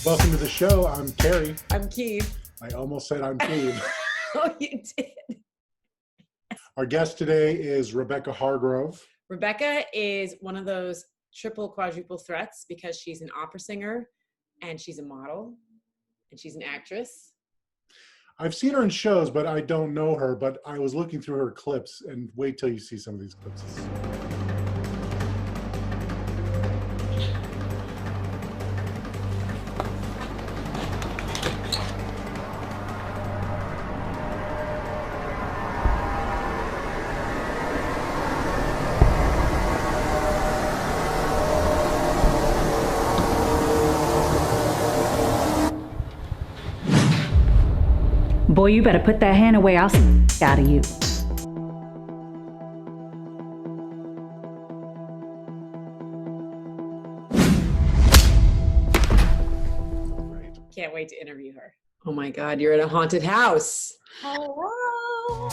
Welcome to the show. I'm Carrie. I'm Keve. I almost said I'm Keve. Oh, you did. Our guest today is Rebecca Hargrove. Rebecca is one of those triple, quadruple threats because she's an opera singer and she's a model and she's an actress. I've seen her in shows, but I don't know her, but I was looking through her clips, and wait till you see some of these clips. Boy, you better put that hand away. I'll out of you. Can't wait to interview her. Oh my God, you're in a haunted house. Hello.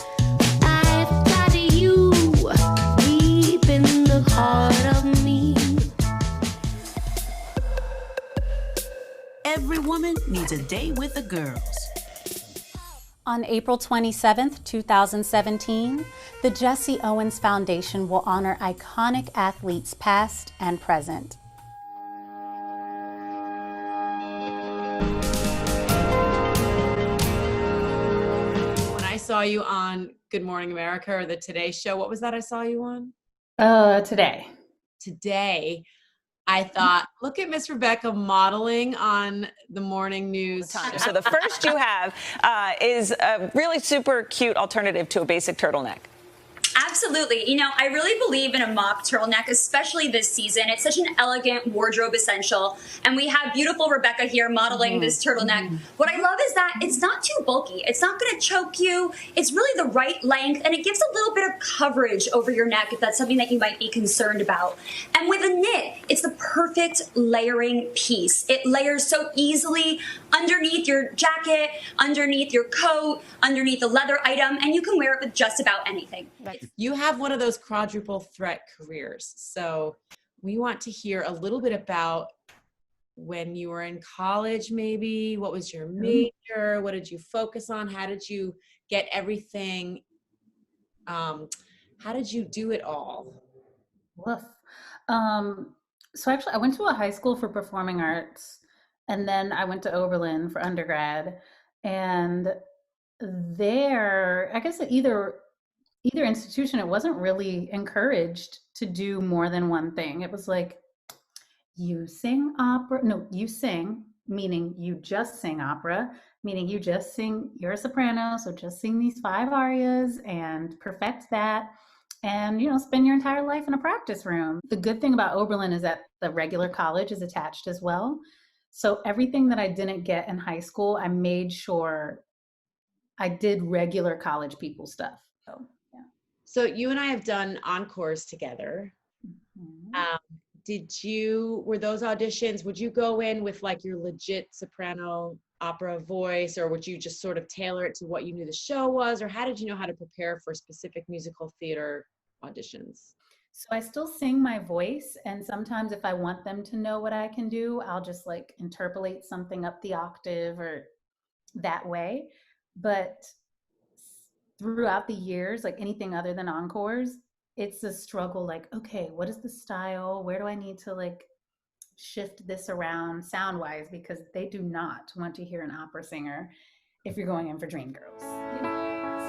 I've got you deep in the heart of me. Every woman needs a day with the girls. On April 27th, 2017, the Jesse Owens Foundation will honor iconic athletes past and present. When I saw you on Good Morning America or the Today Show, what was that I saw you on? Today. Today, I thought, look at Miss Rebecca modeling on the morning news. So the first you have is a really super cute alternative to a basic turtleneck. Absolutely. You know, I really believe in a mock turtleneck, especially this season. It's such an elegant wardrobe essential. And we have beautiful Rebecca here modeling this turtleneck. What I love is that it's not too bulky. It's not going to choke you. It's really the right length, and it gives a little bit of coverage over your neck if that's something that you might be concerned about. And with a knit, it's the perfect layering piece. It layers so easily underneath your jacket, underneath your coat, underneath a leather item, and you can wear it with just about anything. You have one of those quadruple threat careers. So we want to hear a little bit about when you were in college, maybe. What was your major? What did you focus on? How did you get everything? How did you do it all? Woof. So actually, I went to a high school for performing arts, and then I went to Oberlin for undergrad. And there, I guess either institution, it wasn't really encouraged to do more than one thing. It was like, you sing opera, no, you sing, meaning you just sing opera, meaning you just sing, you're a soprano, so just sing these 5 arias and perfect that, and, you know, spend your entire life in a practice room. The good thing about Oberlin is that the regular college is attached as well. So everything that I didn't get in high school, I made sure I did regular college people stuff. So you and I have done encores together. Were those auditions, would you go in with like your legit soprano opera voice, or would you just sort of tailor it to what you knew the show was? Or how did you know how to prepare for specific musical theater auditions? So I still sing my voice, and sometimes if I want them to know what I can do, I'll just like interpolate something up the octave or that way. But throughout the years, like anything other than encores, it's a struggle. Like, okay, what is the style? Where do I need to like shift this around sound wise? Because they do not want to hear an opera singer if you're going in for Dreamgirls. You know?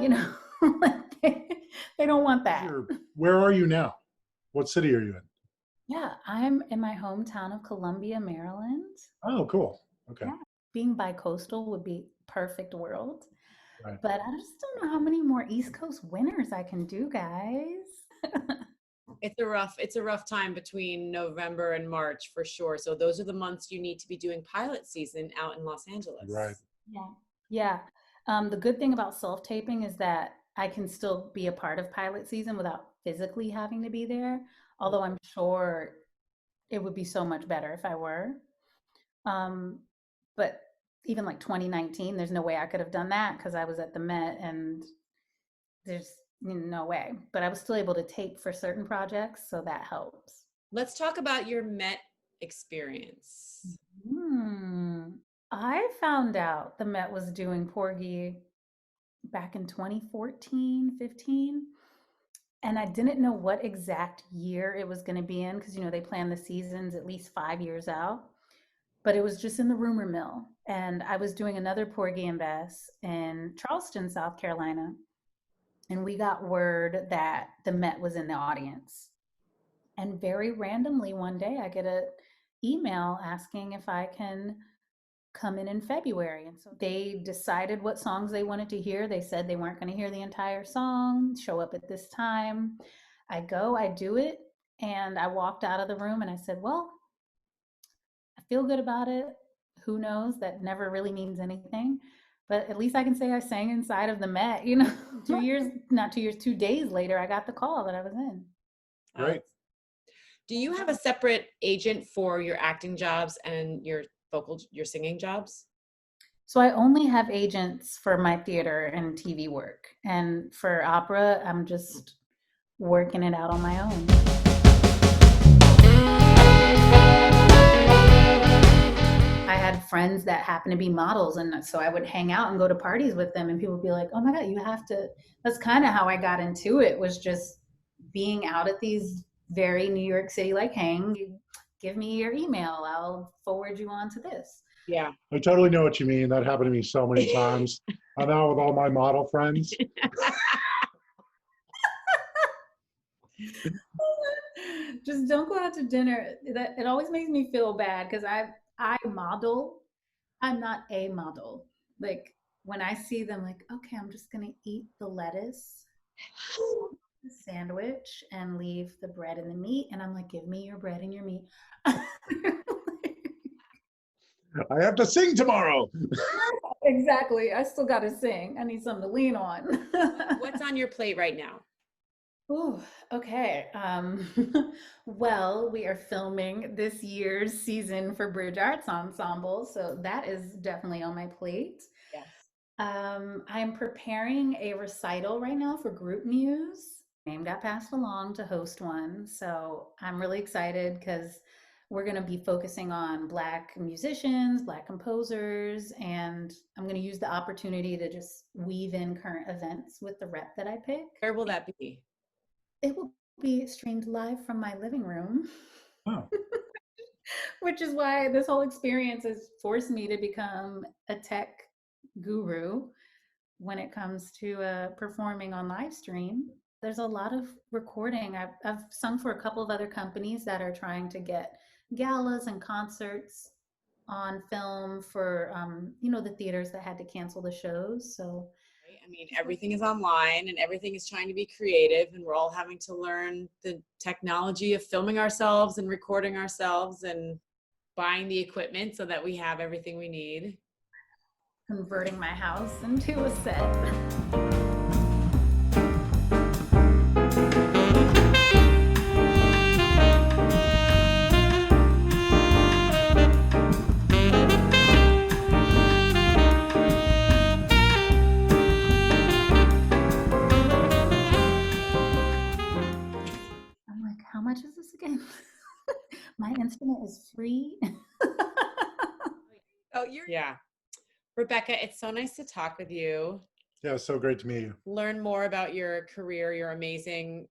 You know, they don't want that. Where are you now? What city are you in? Yeah, I'm in my hometown of Columbia, Maryland. Oh, cool. Okay. Yeah. Being bi-coastal would be perfect world. Right. But I just don't know how many more East Coast winters I can do, guys. It's a rough time between November and March for sure. So those are the months you need to be doing pilot season out in Los Angeles. Right. Yeah. The good thing about self-taping is that I can still be a part of pilot season without physically having to be there. although I'm sure it would be so much better if I were. But even like 2019, there's no way I could have done that because I was at the Met and there's no way. But I was still able to tape for certain projects, so that helps. Let's talk about your Met experience. I found out the Met was doing Porgy back in 2014, 15. And I didn't know what exact year it was going to be in because, they plan the seasons at least 5 years out. But it was just in the rumor mill. And I was doing another Porgy and Bess in Charleston, South Carolina. And we got word that the Met was in the audience. And very randomly one day I get an email asking if I can come in February. And so they decided what songs they wanted to hear. They said they weren't going to hear the entire song, show up at this time. I go, I do it. And I walked out of the room and I said, well, I feel good about it. Who knows? That never really means anything. But at least I can say I sang inside of the Met, 2 days later, I got the call that I was in. Great. Do you have a separate agent for your acting jobs and your singing jobs? So I only have agents for my theater and TV work. And for opera, I'm just working it out on my own. I had friends that happened to be models, and so I would hang out and go to parties with them, and people would be like, oh my God, you have to. That's kind of how I got into it, was just being out at these very New York City, like, hang, you give me your email, I'll forward you on to this. Yeah. I totally know what you mean. That happened to me so many times. I'm out with all my model friends. Just don't go out to dinner. That it always makes me feel bad because I model. I'm not a model. Like when I see them, like, okay, I'm just gonna eat the lettuce, the sandwich, and leave the bread and the meat. And I'm like, give me your bread and your meat. I have to sing tomorrow. Exactly. I still gotta sing. I need something to lean on. What's on your plate right now? Ooh, okay. Well, we are filming this year's season for Bridge Arts Ensemble, so that is definitely on my plate. Yes. I'm preparing a recital right now for Group Muse. Name got passed along to host one, so I'm really excited because we're going to be focusing on Black musicians, Black composers, and I'm going to use the opportunity to just weave in current events with the rep that I pick. Where will that be? It will be streamed live from my living room. Oh. Which is why this whole experience has forced me to become a tech guru when it comes to performing on live stream. There's a lot of recording. I've sung for a couple of other companies that are trying to get galas and concerts on film for the theaters that had to cancel the shows. So I mean, everything is online and everything is trying to be creative, and we're all having to learn the technology of filming ourselves and recording ourselves and buying the equipment so that we have everything we need. Converting my house into a set. How much is this again? My instrument is free. Yeah. Rebecca, it's so nice to talk with you. Yeah, so great to meet you. Learn more about your career, your amazing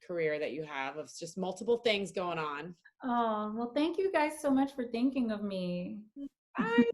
career that you have of just multiple things going on. Oh, well, thank you guys so much for thinking of me. Bye.